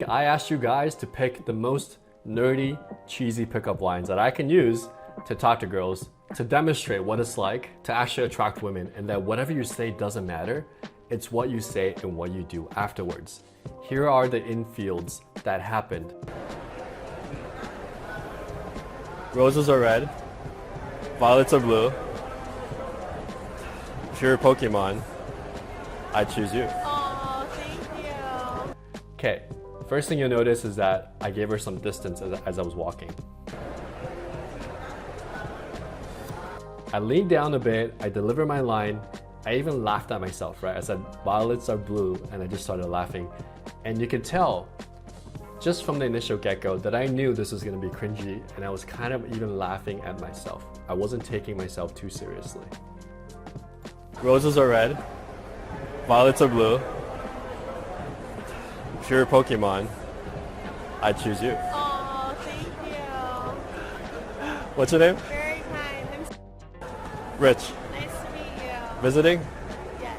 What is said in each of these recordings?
I asked you guys to pick the most nerdy, cheesy pickup lines that I can use to talk to girls, to demonstrate what it's like to actually attract women, and that whatever you say doesn't matter, it's what you say and what you do afterwards. Here are the infields that happened. Roses are red, violets are blue. If you're a Pokémon, I choose you. Oh, thank you. Okay, first thing you'll notice is that I gave her some distance as I was walking. I leaned down a bit, I delivered my line, I even laughed at myself, right? I said, violets are blue, and I just started laughing. And you could tell, just from the initial get-go, that I knew this was gonna be cringy, and I was kind of even laughing at myself. I wasn't taking myself too seriously. Roses are red, violets are blue. If you're a Pokemon, I choose you. Oh, thank you. What's your name? Very kind. Rich. Nice to meet you. Visiting? Yes.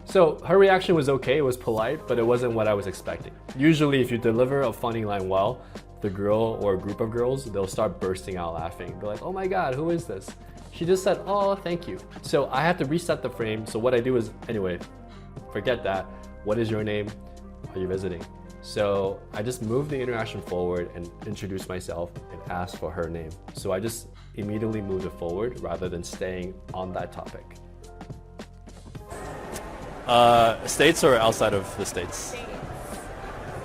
So her reaction was okay, it was polite, but it wasn't what I was expecting. Usually if you deliver a funny line well, the girl or a group of girls, they'll start bursting out laughing. They're like, oh my God, who is this? She just said, oh, thank you. So I had to reset the frame. So what I do is, anyway, forget that. What is your name? Are you visiting? So I just moved the interaction forward and introduced myself and asked for her name. So I just immediately moved it forward rather than staying on that topic. States or outside of the States? States.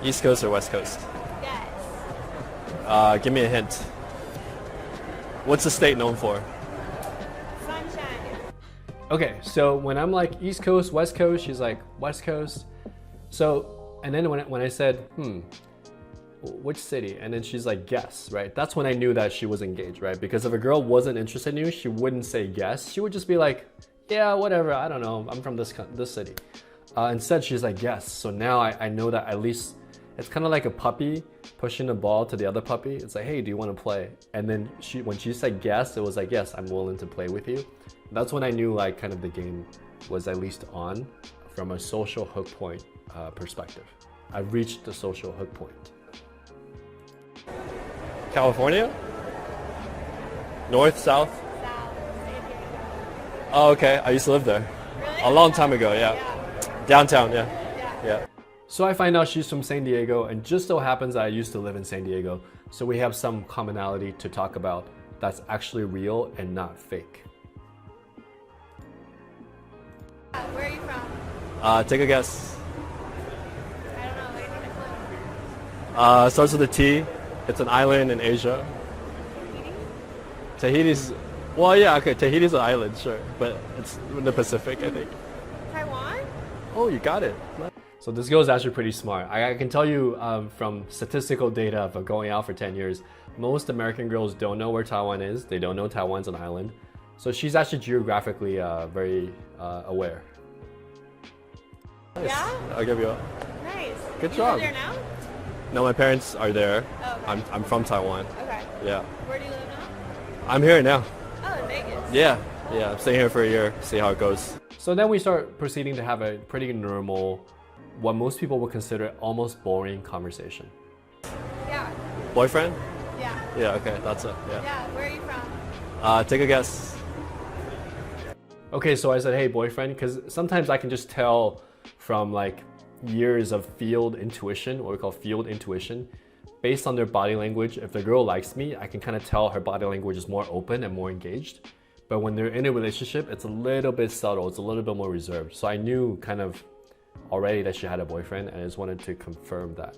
East Coast or West Coast? Yes. Give me a hint. What's the state known for? Sunshine. Okay, so when I'm like East Coast, West Coast, she's like West Coast. So, and then when I said, which city? And then she's like, guess, right? That's when I knew that she was engaged, right? Because if a girl wasn't interested in you, she wouldn't say guess. She would just be like, yeah, whatever, I don't know, I'm from this city. Instead, she's like, yes. So now I know that at least, it's kind of like a puppy pushing the ball to the other puppy. It's like, hey, do you want to play? And then when she said yes, it was like, yes, I'm willing to play with you. That's when I knew like kind of the game was at least on from a social hook point perspective. I reached the social hook point. California? North, south? South. San Diego. Oh, okay. I used to live there. Really? A long time ago, yeah. Downtown, yeah. Yeah. So I find out she's from San Diego, and just so happens that I used to live in San Diego. So we have some commonality to talk about that's actually real and not fake. Where are you from? Take a guess. I don't know. Like, a clue. Starts with a T. It's an island in Asia. Tahiti's, well, yeah, okay, Tahiti's an island, sure, but it's in the Pacific, I think. Taiwan? Oh, you got it. So this girl is actually pretty smart. I can tell you from statistical data of going out for 10 years, most American girls don't know where Taiwan is. They don't know Taiwan's an island. So she's actually geographically very aware. Nice. Yeah? I'll give you a... Nice. Good You job. live there now? No, my parents are there. Oh, okay. I'm from Taiwan. Okay. Yeah. Where do you live now? I'm here now. Oh, in Vegas. Yeah. I'm staying here for a year, see how it goes. So then we start proceeding to have a pretty normal, what most people would consider almost boring conversation. Yeah. Boyfriend? Yeah. Yeah, okay, that's it, yeah. Yeah. Where are you from? Take a guess. Okay, so I said, hey, boyfriend, because sometimes I can just tell from like years of field intuition, what we call field intuition, based on their body language. If the girl likes me, I can kind of tell her body language is more open and more engaged. But when they're in a relationship, it's a little bit subtle, it's a little bit more reserved. So I knew kind of already that she had a boyfriend, and I just wanted to confirm that.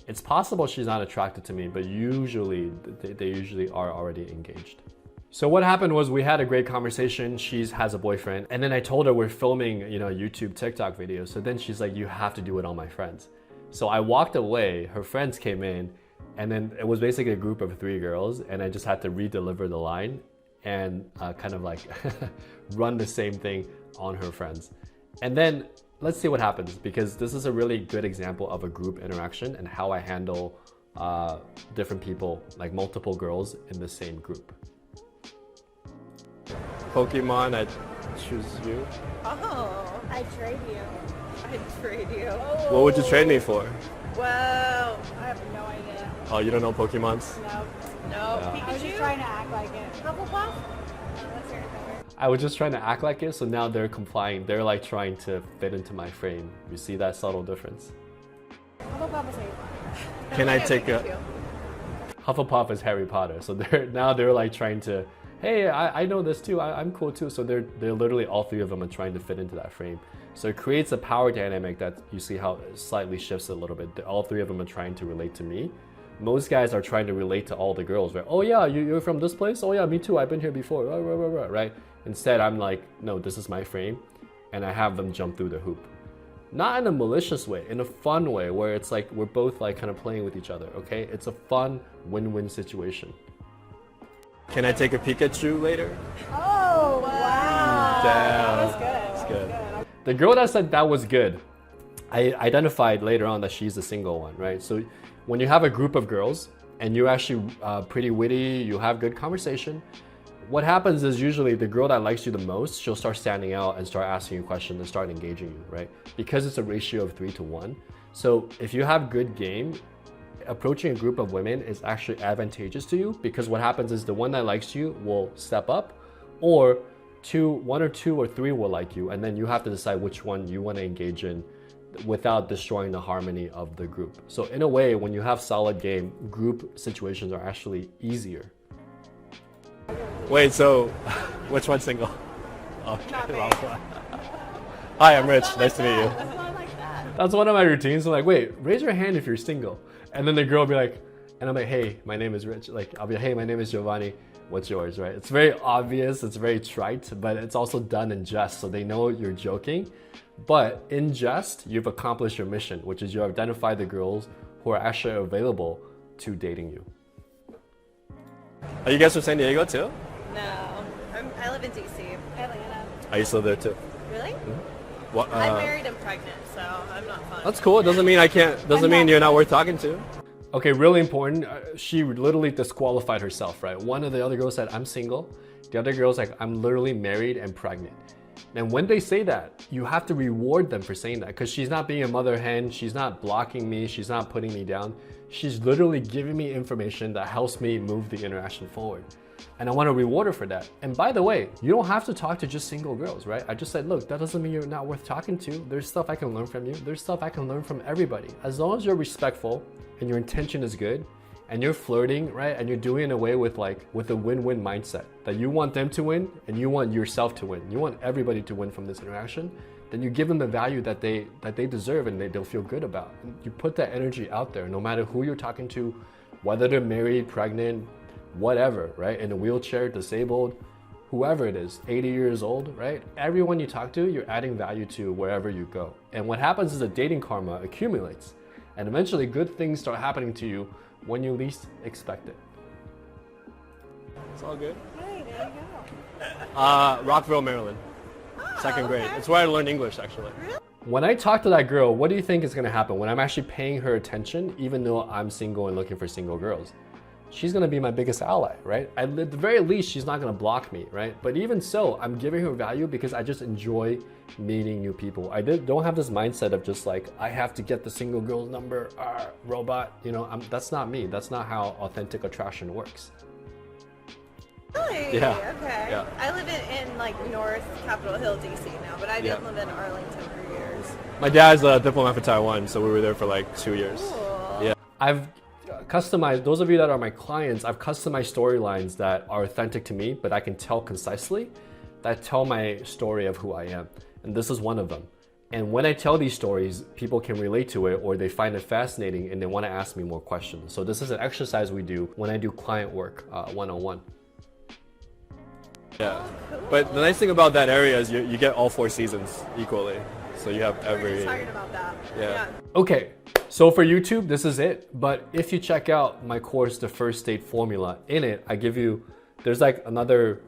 It's possible she's not attracted to me, but usually, they usually are already engaged. So what happened was we had a great conversation. She has a boyfriend, and then I told her we're filming, YouTube, TikTok videos. So then she's like, you have to do it on my friends. So I walked away, her friends came in, and then it was basically a group of 3 girls, and I just had to re-deliver the line and kind of like run the same thing on her friends. And then let's see what happens, because this is a really good example of a group interaction and how I handle different people, like multiple girls in the same group. Pokemon, I choose you. Oh, I trade you. I'd trade you. What would you trade me for? Whoa, I have no idea. Oh, you don't know Pokemons? Nope. Nope. Yeah. I was just trying to act like it. Hufflepuff? That's very better. I was just trying to act like it, so now they're complying. They're like trying to fit into my frame. You see that subtle difference? Hufflepuff is Harry Potter. Can I take a... Hufflepuff is Harry Potter, so they're like trying to, hey, I know this too, I'm cool too. So they're literally, all three of them are trying to fit into that frame. So it creates a power dynamic that you see how it slightly shifts a little bit. All three of them are trying to relate to me. Most guys are trying to relate to all the girls, right? Oh yeah, you're from this place? Oh yeah, me too, I've been here before, right? Instead, I'm like, no, this is my frame, and I have them jump through the hoop. Not in a malicious way, in a fun way where it's like we're both like kind of playing with each other, okay? It's a fun win-win situation. Can I take a Pikachu later? Oh, wow. Damn. That was good. That's good. The girl that said that was good, I identified later on that she's the single one, right? So when you have a group of girls and you're actually pretty witty, you have good conversation, what happens is usually the girl that likes you the most, she'll start standing out and start asking you questions and start engaging you, right? Because it's a ratio of 3 to 1. So if you have good game, approaching a group of women is actually advantageous to you, because what happens is the one that likes you will step up, or one or two or three will like you, and then you have to decide which one you want to engage in without destroying the harmony of the group. So in a way, when you have solid game, group situations are actually easier. Wait, so which one's single? Okay, wrong one. Hi, I'm Rich. Nice to meet you. That's one of my routines. I'm like, wait, raise your hand if you're single. And then the girl will be like, and I'm like, hey, my name is Rich. Like, I'll be like, hey, my name is Giovanni. What's yours, right? It's very obvious. It's very trite, but it's also done in jest. So they know you're joking. But in jest, you've accomplished your mission, which is you identify the girls who are actually available to dating you. Are you guys from San Diego too? No. I live in DC. Atlanta. I used to live there too. Really? Mm-hmm. What, I'm married and pregnant, so I'm not fun. That's cool. It doesn't mean I can't. Doesn't mean you're not worth talking to. Okay, really important. She literally disqualified herself, right? One of the other girls said, I'm single. The other girl's like, I'm literally married and pregnant. And when they say that, you have to reward them for saying that, because she's not being a mother hen. She's not blocking me. She's not putting me down. She's literally giving me information that helps me move the interaction forward. And I want to reward her for that. And by the way, you don't have to talk to just single girls, right? I just said, look, that doesn't mean you're not worth talking to. There's stuff I can learn from you. There's stuff I can learn from everybody. As long as you're respectful and your intention is good and you're flirting, right? And you're doing it in a way with a win-win mindset, that you want them to win and you want yourself to win. You want everybody to win from this interaction. Then you give them the value that they deserve and they'll feel good about. You put that energy out there, no matter who you're talking to, whether they're married, pregnant, whatever, right? In a wheelchair, disabled, whoever it is, 80 years old, right? Everyone you talk to, you're adding value to wherever you go. And what happens is that dating karma accumulates. And eventually good things start happening to you when you least expect it. It's all good. Hey, there you go. Rockville, Maryland. Second grade. Okay. It's where I learned English, actually. When I talk to that girl, what do you think is gonna happen when I'm actually paying her attention, even though I'm single and looking for single girls? She's gonna be my biggest ally, right? At the very least, she's not gonna block me, right? But even so, I'm giving her value because I just enjoy meeting new people. I don't have this mindset of just like, I have to get the single girl's number, robot, you know, that's not me. That's not how authentic attraction works. Really? Yeah. Okay. Yeah. I live in like North Capitol Hill, DC now, but I did Yeah. live in Arlington for years. My dad's a diplomat for Taiwan, so we were there for like 2 years. Cool. Yeah. I've customized, those of you that are my clients, I've customized storylines that are authentic to me, but I can tell concisely, that tell my story of who I am. And this is one of them. And when I tell these stories, people can relate to it or they find it fascinating and they want to ask me more questions. So this is an exercise we do when I do client work one-on-one. Yeah, Oh, cool. but the nice thing about that area is you get all 4 seasons equally. So you have We were every... just talking about that. Yeah. Okay, so for YouTube, this is it. But if you check out my course, The First Date Formula, in it, I give you, there's like another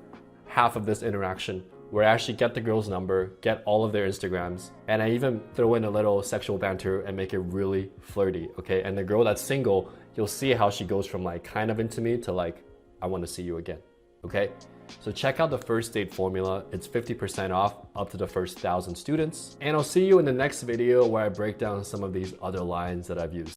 half of this interaction where I actually get the girl's number, get all of their Instagrams, and I even throw in a little sexual banter and make it really flirty, okay? And the girl that's single, you'll see how she goes from like kind of into me to like, I want to see you again, okay? So check out The First Date Formula. It's 50% off up to the first 1,000 students. And I'll see you in the next video where I break down some of these other lines that I've used.